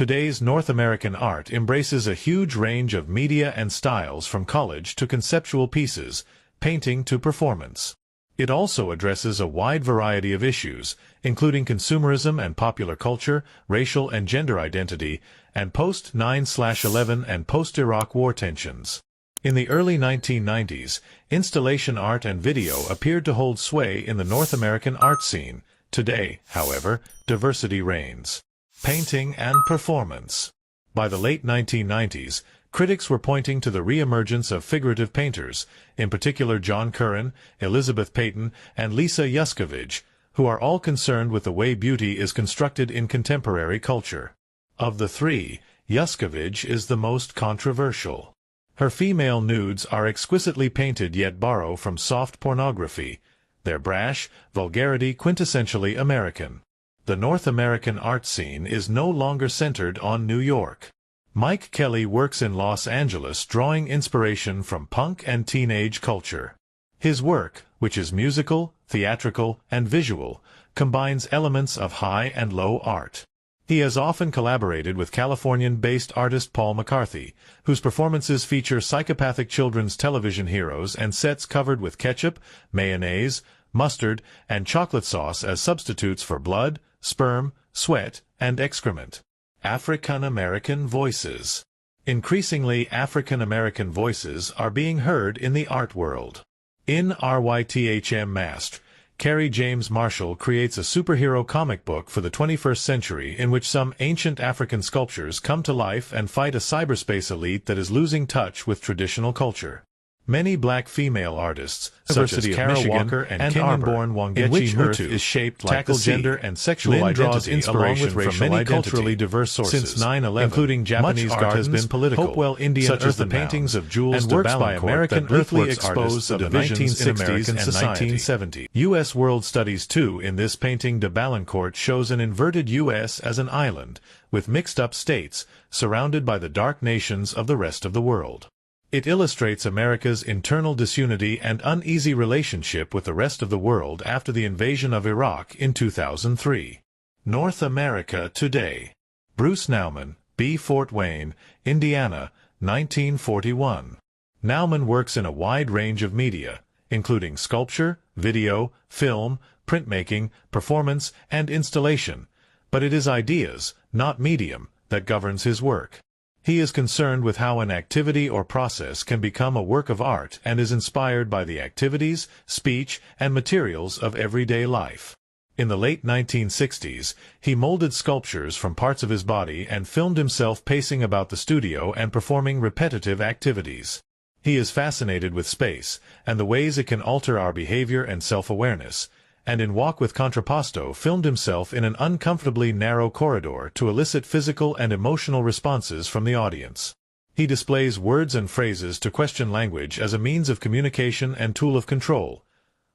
Today's North American art embraces a huge range of media and styles from collage to conceptual pieces, painting to performance. It also addresses a wide variety of issues, including consumerism and popular culture, racial and gender identity, and post-9/11 and post-Iraq War tensions. In the early 1990s, installation art and video appeared to hold sway in the North American art scene. Today, however, diversity reigns. Painting and performance. By the late 1990s, critics were pointing to the re-emergence of figurative painters, in particular John Currin, Elizabeth Peyton, and Lisa Yuskavage, who are all concerned with the way beauty is constructed in contemporary culture. Of the three, Yuskavage is the most controversial. Her female nudes are exquisitely painted yet borrow from soft pornography. Their brash, vulgarity quintessentially American. The North American art scene is no longer centered on New York. Mike Kelly works in Los Angeles drawing inspiration from punk and teenage culture. His work, which is musical, theatrical, and visual, combines elements of high and low art. He has often collaborated with Californian-based artist Paul McCarthy, whose performances feature psychopathic children's television heroes and sets covered with ketchup, mayonnaise, mustard, and chocolate sauce as substitutes for blood, sperm, sweat, and excrement. African American voices. Increasingly, African American voices are being heard in the art world. In RYTHM Mask, Kerry James Marshall creates a superhero comic book for the 21st century in which some ancient African sculptures come to life and fight a cyberspace elite that is losing touch with traditional culture. Many black female artists, such as Kara Walker and Kenyan-born Wangechi Mutu, is shaped like tackle gender and sexual identity along with racial from many culturally diverse sources. Since 9/11, including Japanese art has been political, Hopewell Indian such as the paintings of Jules de Ballancourt by American earthly exposed the divisions in American and 1970s. U.S. World Studies II in this painting de Ballancourt shows an inverted U.S. as an island, with mixed-up states, surrounded by the dark nations of the rest of the world. It illustrates America's internal disunity and uneasy relationship with the rest of the world after the invasion of Iraq in 2003. North America Today. Bruce Nauman, B. Fort Wayne, Indiana, 1941. Nauman works in a wide range of media, including sculpture, video, film, printmaking, performance, and installation, but it is ideas, not medium, that governs his work. He is concerned with how an activity or process can become a work of art and is inspired by the activities, speech, and materials of everyday life. In the late 1960s, he molded sculptures from parts of his body and filmed himself pacing about the studio and performing repetitive activities. He is fascinated with space and the ways it can alter our behavior and self-awareness, and in Walk with Contrapposto filmed himself in an uncomfortably narrow corridor to elicit physical and emotional responses from the audience. He displays words and phrases to question language as a means of communication and tool of control,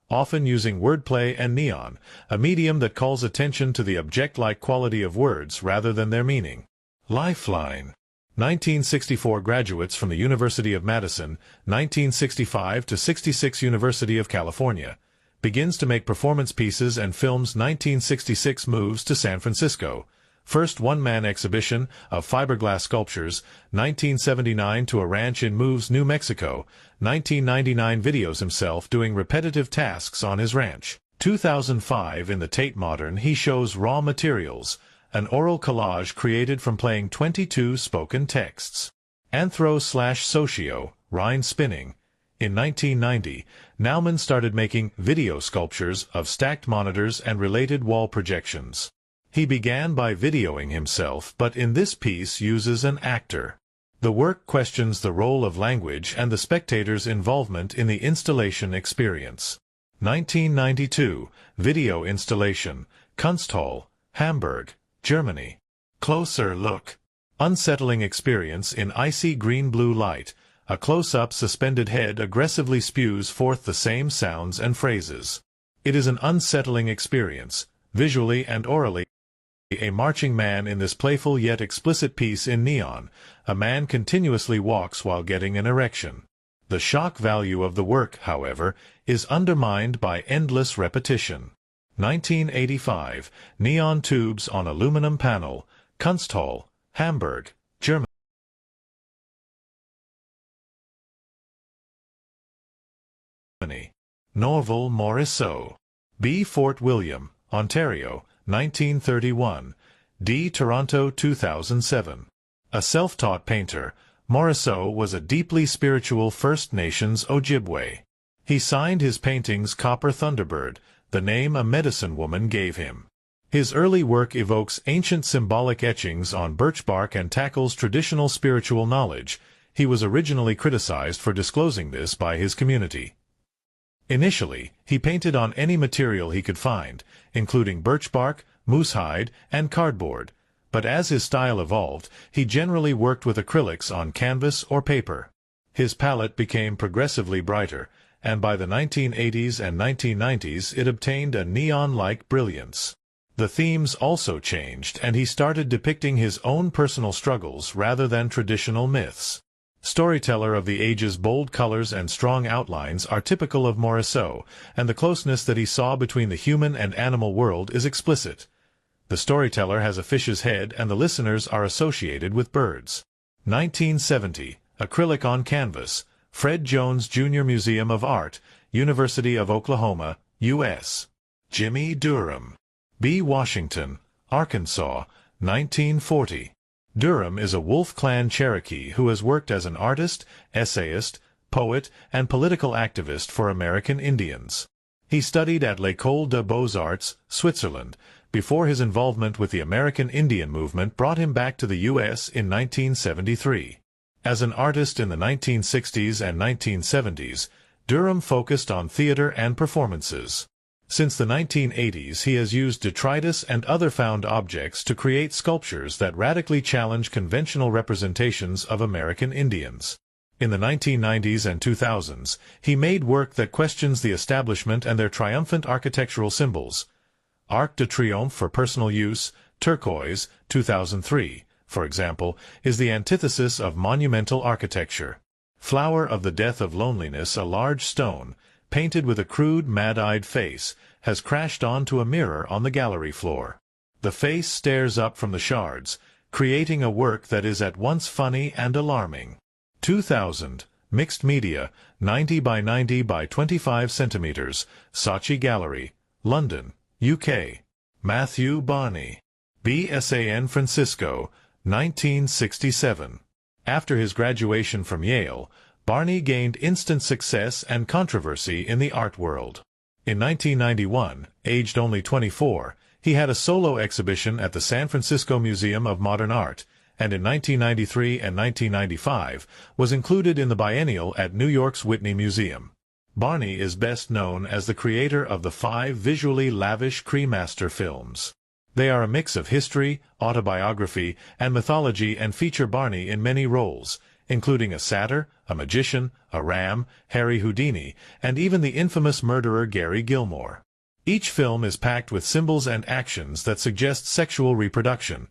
often using wordplay and neon, a medium that calls attention to the object-like quality of words rather than their meaning. Lifeline. 1964 graduates from the University of Madison, 1965 to 66 University of California. Begins to make performance pieces and films 1966 moves to San Francisco. First one-man exhibition of fiberglass sculptures, 1979 to a ranch in Moves, New Mexico, 1999 videos himself doing repetitive tasks on his ranch. 2005 in the Tate Modern he shows Raw Materials, an oral collage created from playing 22 spoken texts. Anthro/Socio, Rhine Spinning. In 1990, Nauman started making video sculptures of stacked monitors and related wall projections. He began by videoing himself, but in this piece uses an actor. The work questions the role of language and the spectator's involvement in the installation experience. 1992, video installation, Kunsthal, Hamburg, Germany. Closer look. Unsettling experience in icy green-blue light. A close-up suspended head aggressively spews forth the same sounds and phrases. It is an unsettling experience, visually and orally. A marching man in this playful yet explicit piece in neon. A man continuously walks while getting an erection. The shock value of the work, however, is undermined by endless repetition. 1985, neon tubes on aluminum panel, Kunsthal, Hamburg, Germany. Norval, Morrisseau. B. Fort William, Ontario, 1931. D. Toronto, 2007. A self-taught painter, Morrisseau was a deeply spiritual First Nations Ojibwe. He signed his paintings Copper Thunderbird, the name a medicine woman gave him. His early work evokes ancient symbolic etchings on birch bark and tackles traditional spiritual knowledge. He was originally criticized for disclosing this by his community. Initially, he painted on any material he could find, including birch bark, moose hide, and cardboard, but as his style evolved, he generally worked with acrylics on canvas or paper. His palette became progressively brighter, and by the 1980s and 1990s it obtained a neon-like brilliance. The themes also changed, and he started depicting his own personal struggles rather than traditional myths. Storyteller of the Age's bold colors and strong outlines are typical of Morrisseau, and the closeness that he saw between the human and animal world is explicit. The storyteller has a fish's head and the listeners are associated with birds. 1970, acrylic on canvas, Fred Jones Jr. Museum of Art, University of Oklahoma, U.S. Jimmie, Durham. B. Washington, Arkansas, 1940. Durham is a Wolf Clan Cherokee who has worked as an artist, essayist, poet, and political activist for American Indians. He studied at l'École des Beaux-Arts, Switzerland, before his involvement with the American Indian movement brought him back to the U.S. in 1973. As an artist in the 1960s and 1970s, Durham focused on theater and performances. Since the 1980s, he has used detritus and other found objects to create sculptures that radically challenge conventional representations of American Indians. In the 1990s and 2000s, he made work that questions the establishment and their triumphant architectural symbols. Arc de Triomphe for personal use, turquoise, 2003, for example, is the antithesis of monumental architecture. Flower of the Death of Loneliness, a large stone, painted with a crude, mad-eyed face, has crashed onto a mirror on the gallery floor. The face stares up from the shards, creating a work that is at once funny and alarming. 2000, Mixed Media, 90 by 90 by 25 centimeters, Saatchi Gallery, London, UK. Matthew Barney. B. San Francisco, 1967. After his graduation from Yale, Barney gained instant success and controversy in the art world. In 1991, aged only 24, he had a solo exhibition at the San Francisco Museum of Modern Art, and in 1993 and 1995 was included in the biennial at New York's Whitney Museum. Barney is best known as the creator of the 5 visually lavish Cremaster films. They are a mix of history, autobiography, and mythology and feature Barney in many roles, including a satyr, a magician, a ram, Harry Houdini, and even the infamous murderer Gary Gilmore. Each film is packed with symbols and actions that suggest sexual reproduction.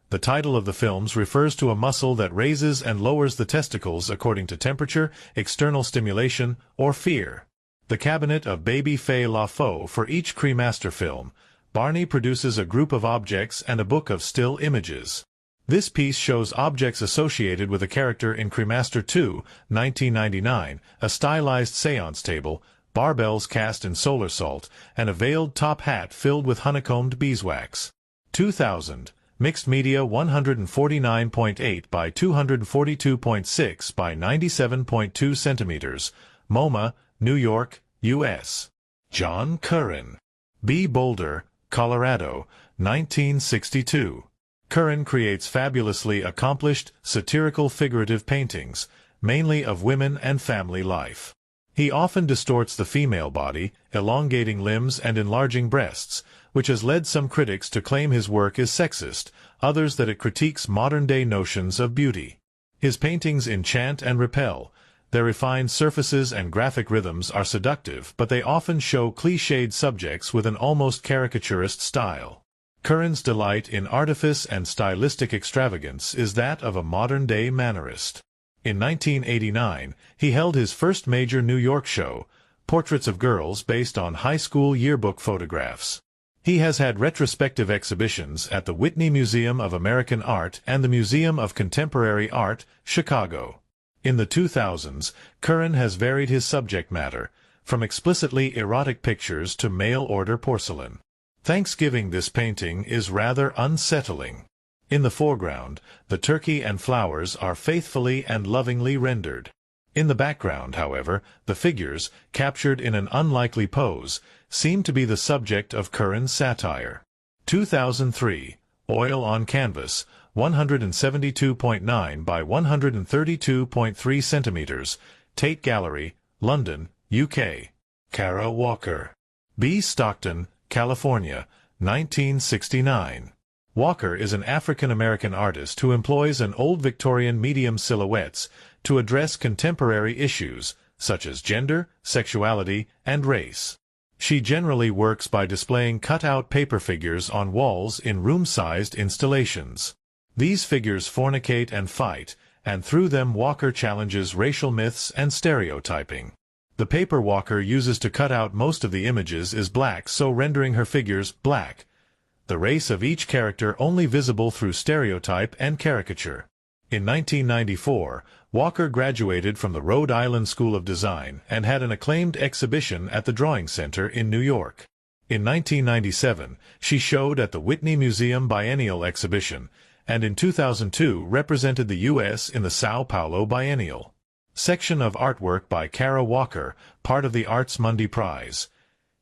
The title of the films refers to a muscle that raises and lowers the testicles according to temperature, external stimulation, or fear. The cabinet of Baby Fay La Faux for each Cremaster film. Barney produces a group of objects and a book of still images. This piece shows objects associated with a character in Cremaster 2, 1999, a stylized seance table, barbells cast in solar salt, and a veiled top hat filled with honeycombed beeswax. 2000, Mixed Media 149.8 by 242.6 by 97.2 centimeters, MoMA, New York, U.S. John Currin. B. Boulder, Colorado, 1962. Currin creates fabulously accomplished, satirical figurative paintings, mainly of women and family life. He often distorts the female body, elongating limbs and enlarging breasts, which has led some critics to claim his work is sexist, others that it critiques modern-day notions of beauty. His paintings enchant and repel. Their refined surfaces and graphic rhythms are seductive, but they often show cliched subjects with an almost caricaturist style. Currin's delight in artifice and stylistic extravagance is that of a modern-day mannerist. In 1989, he held his first major New York show, Portraits of Girls based on high school yearbook photographs. He has had retrospective exhibitions at the Whitney Museum of American Art and the Museum of Contemporary Art, Chicago. In the 2000s, Currin has varied his subject matter, from explicitly erotic pictures to mail-order porcelain. Thanksgiving. This painting is rather unsettling. In the foreground, the turkey and flowers are faithfully and lovingly rendered. In the background, however, the figures, captured in an unlikely pose, seem to be the subject of Currin's satire. 2003, Oil on Canvas, 172.9 by 132.3 centimeters, Tate Gallery, London, UK. Kara Walker. B. Stockton, California, 1969. Walker is an African-American artist who employs an old Victorian medium silhouettes to address contemporary issues, such as gender, sexuality, and race. She generally works by displaying cut-out paper figures on walls in room-sized installations. These figures fornicate and fight, and through them Walker challenges racial myths and stereotyping. The paper Walker uses to cut out most of the images is black, so rendering her figures black, the race of each character only visible through stereotype and caricature. In 1994, Walker graduated from the Rhode Island School of Design and had an acclaimed exhibition at the Drawing Center in New York. In 1997, she showed at the Whitney Museum Biennial Exhibition, and in 2002 represented the U.S. in the São Paulo Biennial. Section of artwork by Kara Walker, part of the Arts Mundi Prize.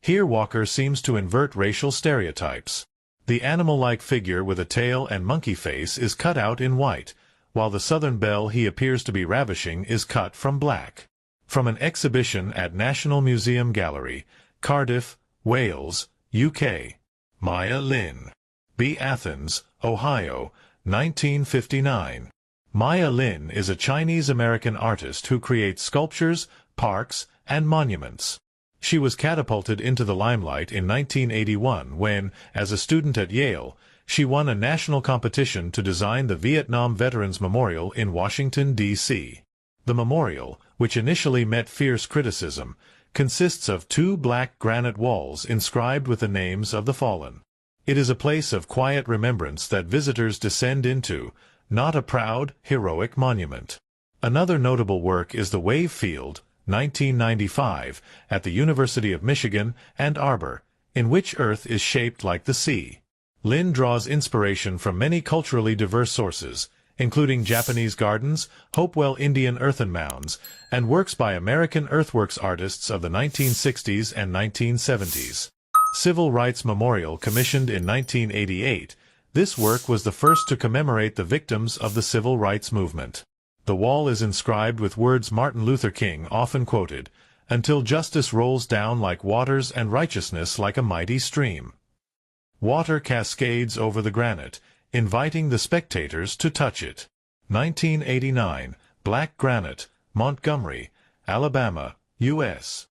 Here Walker seems to invert racial stereotypes. The animal-like figure with a tail and monkey face is cut out in white, while the Southern belle he appears to be ravishing is cut from black. From an exhibition at National Museum Gallery, Cardiff, Wales, UK. Maya Lin. B. Athens, Ohio, 1959. Maya Lin is a Chinese-American artist who creates sculptures, parks, and monuments. She was catapulted into the limelight in 1981 when, as a student at Yale, she won a national competition to design the Vietnam Veterans Memorial in Washington, D.C. The memorial, which initially met fierce criticism, consists of 2 black granite walls inscribed with the names of the fallen. It is a place of quiet remembrance that visitors descend into, not a proud, heroic monument. Another notable work is the Wave Field, 1995, at the University of Michigan, Ann Arbor, in which Earth is shaped like the sea. Lin draws inspiration from many culturally diverse sources, including Japanese gardens, Hopewell Indian earthen mounds, and works by American earthworks artists of the 1960s and 1970s. Civil Rights Memorial, commissioned in 1988, this work was the first to commemorate the victims of the Civil Rights Movement. The wall is inscribed with words Martin Luther King often quoted, "Until justice rolls down like waters and righteousness like a mighty stream." Water cascades over the granite, inviting the spectators to touch it. 1989, Black Granite, Montgomery, Alabama, U.S.